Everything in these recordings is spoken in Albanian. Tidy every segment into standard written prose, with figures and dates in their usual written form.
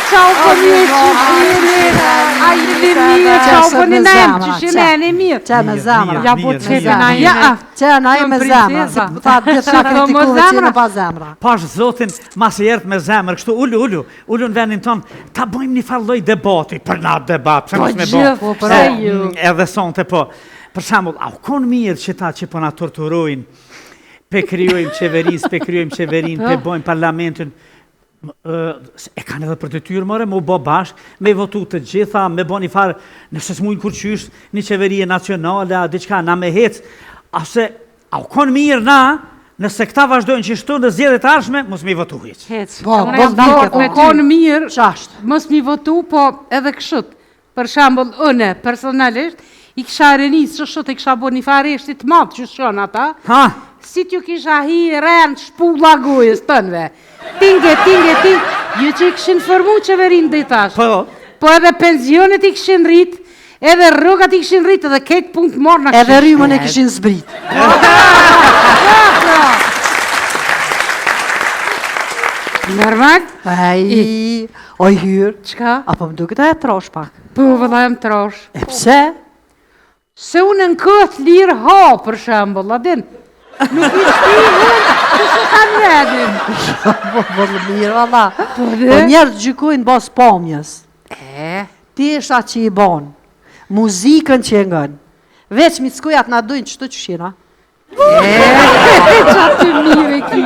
Ciao për një qishini, a jeni mirë, ciao për një nëjmë, qishini e një mirë. Qa me zamra. Ja po të qepe na i Ja, qa na i me zamra, se ta gjithë ka kritikuve që në pa zamra. Pash zotin, mas e jertë me zemër, kështu ullu në venin tonë, ta bëjmë një farloj debati, për na debat, Po gjithë, për e ju. Edhe sonte, po, për shambull, a u konë mirë që ta që po na torturojnë, pe kryojmë qeverin, pe bojmë parlamentin, e kanë edhe për detyrë mëre, me u bo bashkë, me votu të gjitha, me bo një farë, nëse s'mujnë kur qysh, një qeverie nacionale, a diqka, na me hecë, ase, a u konë mirë na, nëse këta vazhdojnë që shtu në zgjedhjet arshme, mos mi votu hiç. Po, me konë mirë, mos mi votu, po edhe këshut. Për shambull, une, personalisht, i kisha renisë që shut, i kisha bo një farë eshtit madhë që shon ata, si t'ju kisha hi rënë shpulla gojës tënve. Tinge, ju që i këshin formu qeverin dhe i tash. Po edhe pensionet i këshin rrit, edhe rrugat i këshin rrit, edhe ketë punë të morë në këshin. Edhe rrymën e këshin zbrit. Normal? Oj hyrë. Qka? Apo më duke ta e trosh pak. Po, vëlla e më trosh. E pse? Se unë në këtë lirë ha, për shambull, adin. Nuk i shtihin, që se kanë redin. Po, mirë, valla. Po njerë të gjykojnë bas pamjes. Ti isha që i banë, muzikën që e ngënë. Veç mi të skojat na dojnë qëto që shina. Qa të mirë e ki.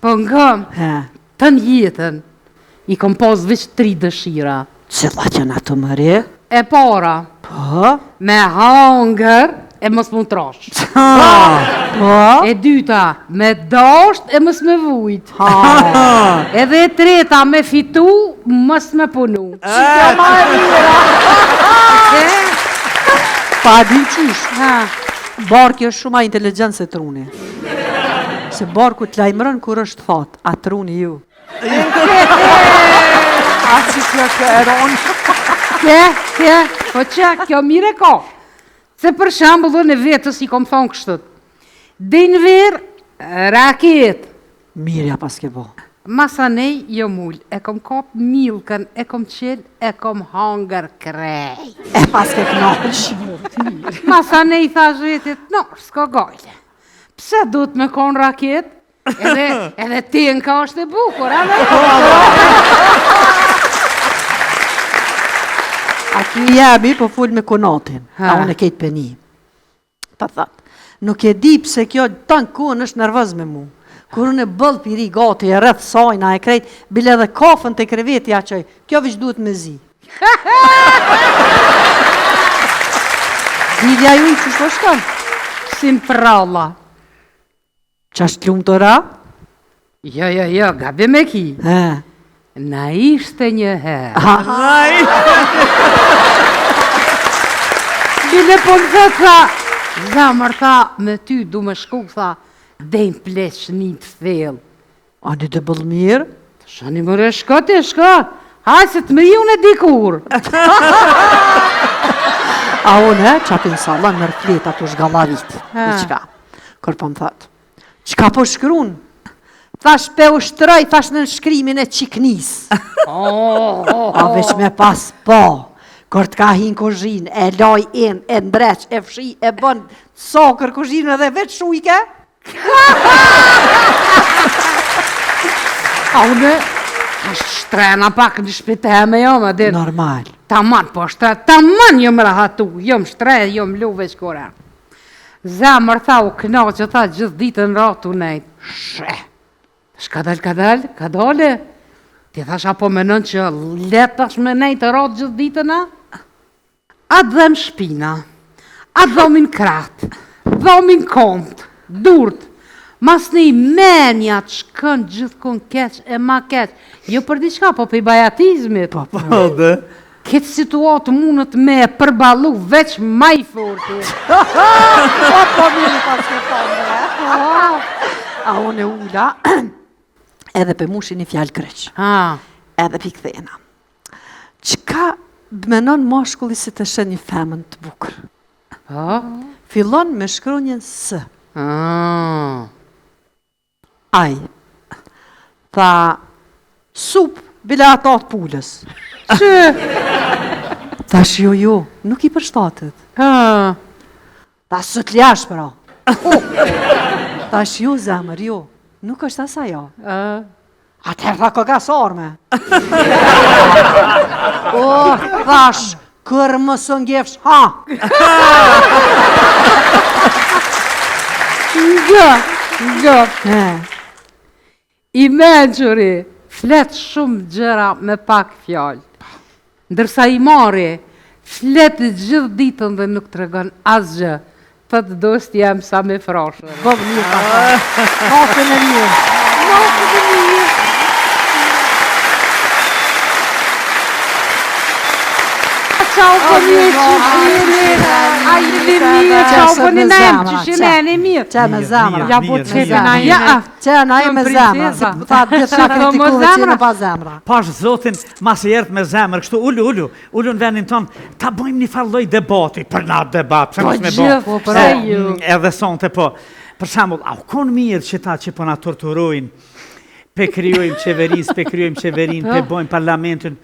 Po ngëm, të jetën, i kom pas veç 3 dëshira. Cilla që në të mëri? E para, me hangër e mos më trosh. E dyta, me dasht e mos me vujt. Edhe e treta, me fitu, mos me punu. Qika ma e mira. Pa di qish. Barki është shumë a inteligencë se truni. Se barku të lajmërën kur është thot, a truni ju. A që kjo këronë. Po që, kjo mire ka. Se për shambull në vetës i kom thonë kështët. Denver, raket. Mirja pas ke bo. Masanej jo mull, e kom kap milkën, e kom qel, e kom hangër krej. E pas ke knoq. Masanej thash vetit, no, s'ka gajle. Pse du të me konë raket? Edhe ti në ka është e bukur, a me? A ki jebi po full me konatin, a unë e kejtë peni. Ta thatë, nuk e di pse kjo tanë kohën është nervëz me mu. Kur unë e bëllë piri gati, e rrëth sajna, e krejt, bile dhe kafën të krevetja qoj, kjo vish duhet me zi. Zidja ju i që shto shton? Sim pralla. Qa është lumë të ra? Jo, gabi me ki. Na ishte një herë. Bile po në dhe tha, zamër tha, me ty du me shku, tha, dejnë plesh një të thellë. A një të bëllë mirë? Shani mërë shko, haj se të më unë e dikur. A unë, qatin salon mërë fleta të shgallarit. Qka? Kër po më thëtë, qka po shkruun? Thash pe u shtroj, thash në shkrimin e qiknis. A veç me pas po, kër t'ka hinë kozhin, e loj in, e ndreq, e fshi, e bën sokër kozhin edhe veç shujke. A une, është shtrena pak në shpiteme jo, më din. Normal. Taman, po shtrena, taman jom rahatu, jom shtrena, jom luve shkore. Zemër tha u këna që tha gjithë ditën ratu nejt. Shka dal, ka dole? Ti thash apo menon që letash me nejtë ratë gjithë ditën, a? A dhem shpina, a dhomin kratë, dhomin kontë, durtë, mas një menja të shkën gjithë kënë keq e ma keq. Jo për diqka, po për i bajatizmit. Po dhe? Këtë situatë mundët me përbalu veç maj forti. Po mirë pas ke tonë. A unë e ula, edhe për mushin një fjallë kreq. Edhe për këthena. Qka bëmenon mashkulli si të shenë një femën të bukër? Filon me shkronjen së. Aj, tha, sup bile ata të pulës. Që? Tash jo, nuk I përshtatet. Ha, Ta së të ljash, pra. Tash jo, zemër, jo. Nuk është asa jo. Atëherë tha këgasarme. Thash, kërë më së ngefsh, ha. nga. I menqëri, flet shumë gjëra me pak fjallë. Ndërsa I mari, flet gjithë ditën dhe nuk të regon asgjë. Të të dost jam sa me frashër. Bëvë mirë, ta. Natën e mirë. Natën e mirë. Ciao con i cicini, ai di mio, ciao con i nem, cicini mirë. Qa me zemra. Ja po të qepina Ja, qa na I me Princesa. zemra. Se tha gjithë shka kritikuve që në pa zemra. Pash zotin, mas e jertë me zemër, kështu ullu në vendin tonë, ta bëjmë një falloj debati, për na debat, pse mos me gjithë, pse ju? Edhe sonte po, për shembull, a u kon mirë që ta që po na torturojnë, pe kryojmë qeverinë, pe bojmë parlamentin,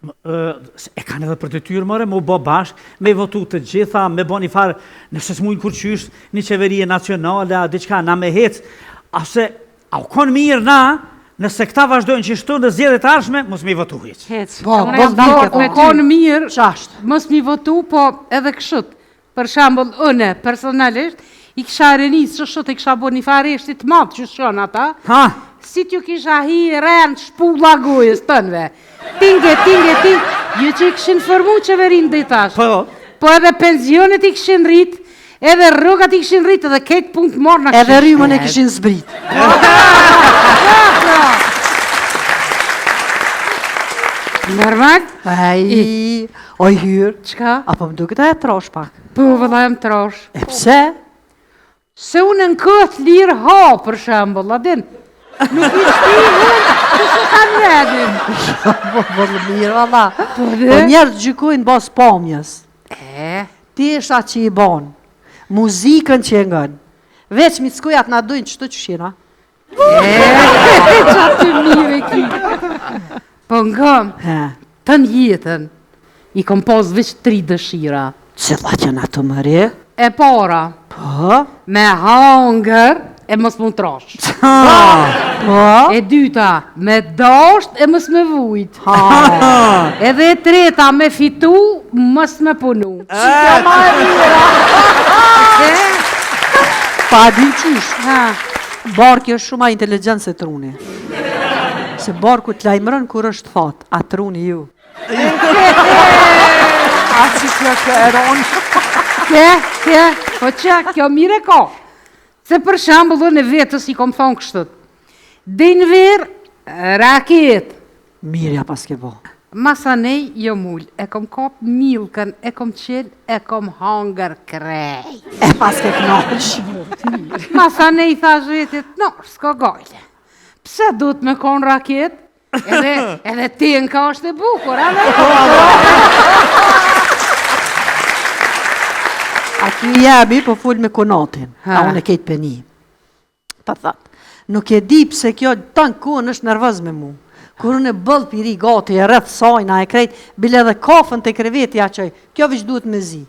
e kanë edhe për detyrë more, më bo bashkë, me votu të gjitha, me bo një farë, nëse s'mujnë kur qysh, një qeverie nacionale, diçka, na me hec, ase, a u kon mirë na, nëse këta vazhdojnë që shtu në zgjedhjet ardhshme, mos mi votu hiç. Po, Unë jam bëllë dakord me konë mirë, Qashtë. mos mi votu, po edhe këshut. Për shembull, une, personalisht, I kisha renisë që shut, I kisha bo një fareshti të matë që shon ata, Ha, si t'ju kisha hi rend shpulla gojës tënve. Tinge, ju që I kishin formu qeverin dhe I tash. Po edhe pensionet I kishin rrit, edhe rrugat I kishin rrit, edhe ketë punë të morë në këshin. Edhe rymën e kishin zbrit. Normal? O I hyrë. Qka? Apo më duket e trosh pak. Po, vëlla jam trosh. E pse? Se unë në këtë lirë ha, për shembull, adin. Nuk I shtimun, që se kanë redin. Po, bëllë mirë, valla. Po, Po njerë gjykojnë bas pamjes. Ti isha që I banë. Muzikën që e ngën. Veç mi të skojat na dojnë qëto që shina. Qatë mirë e ki. Po ngëm, të në jetën, I kom pas veç 3 dëshira. Cilla që në të mëri? E para, Po? me hangër e mos më trash. Po? E dyta, me dasht e mos me vujt. Edhe e treta, me fitu, mos me punu. Qika ma e mira. Pa di qysh. Barki është shumë a inteligent se truni. Se barku të lajmërën kur është thot, a truni ju. A që kjo eronë. Po që, kjo mire ka. Se për shambull, unë e vetës I kom thonë kështët. Denver, raket. Mirja pas ke bo. Masanej, jo mull, e kom kap milkën, e kom qel, e kom hangër krej. E pas ke knaqsh. Masanej tha zhetit, no, s'ka gajle. Pse du të me konë raket? Edhe tenka është e bukur, a me? A ki jemi po full me konatin, a unë e kejtë peni. Ta thatë, nuk e di pse kjo tanë kun është nervëz me mu. Kur unë e bëllë piri gati, e rrëth sajna, e krejt, bile dhe kafën të krevetja qoj, kjo vish duhet me zi.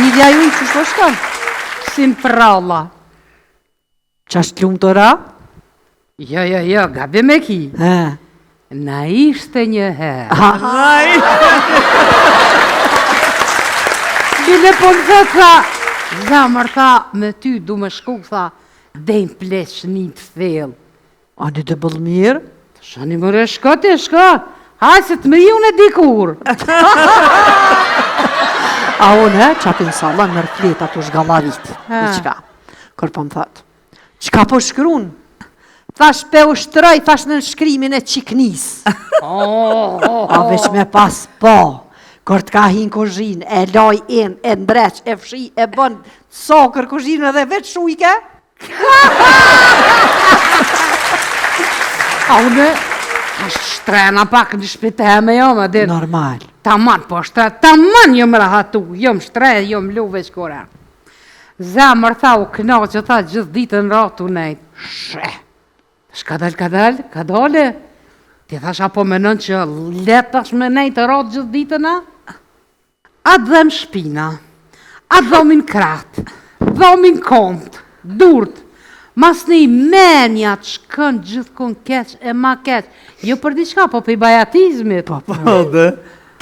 Lidja ju që shto shkën? Sin pralla. Qa është lumë të ra? Jo, gabi me ki. Na ishte një herë. Bile po në dhe tha, zamër tha, me ty du me shku, tha, dejnë pleq një të thellë. A një të bëllë mirë? Shani mëre shko, haj se të më unë e dikur. A unë, qapin salon mërë fleta të shgallavit. Qka? Kër po më thëtë. Qka po shkrun? Thash pe u shtroj, thash në shkrimin e qiknis. A veç me pas po. Kër t'ka hinë kozhin, e loj in, e ndreq, e fshi, e bën sokër kozhin edhe veç shujke. A une, është shtrena pak në shpiteme jo, më din. Normal. Taman, po shtrena, taman jo më rahatu, jo më shtrena, jo më lu veç kore. Zemër tha u këna që tha gjithë ditën ratu nejtë. Shka dal, ka dole. Ti thash apo menon që let tash me nejtë rotë gjithë ditën, a? A dhem shpina, a dhomin kratë, dhomin kontë, durët, mas një menja të shkën gjithë kun keq e ma keq. Jo për diçka, po për i bajatizmit. Po, dhe.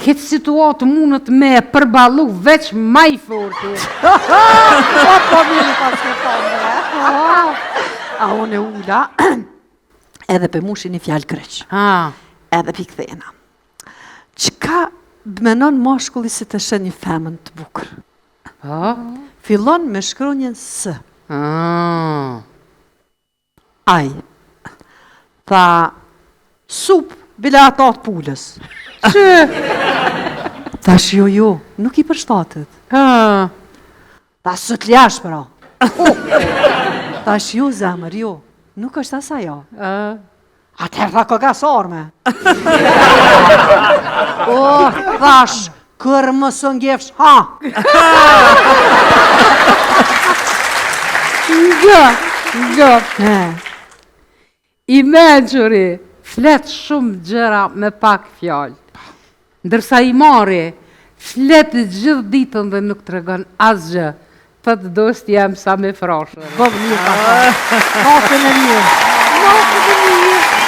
Këtë situatë mundët me përbalu veç ma i forti. Po mirë pas me tonë, A unë e ula, edhe për mushi një fjalë greq, edhe për këthena. Qka dmenon moshkulli si të shë një femën të bukër? Fillon me shkronjën së. Aj, tha, sup, bile ato të pullës. Që? Thash jo, nuk i përshtatet. Tha, së të ljash, pra. Thash jo, zemër, jo, nuk është asa jo. Atëherë tha këgasorme. Thash, kërë më së ngefsh, ha. Nga. I menqëri, flet shumë gjëra me pak fjallë. Ndërsa i mari, flet gjithë ditën dhe nuk të regon asgjë. Të të dost jam sa me frashën. Bëvë një, natën e mirë. Natën e mirë.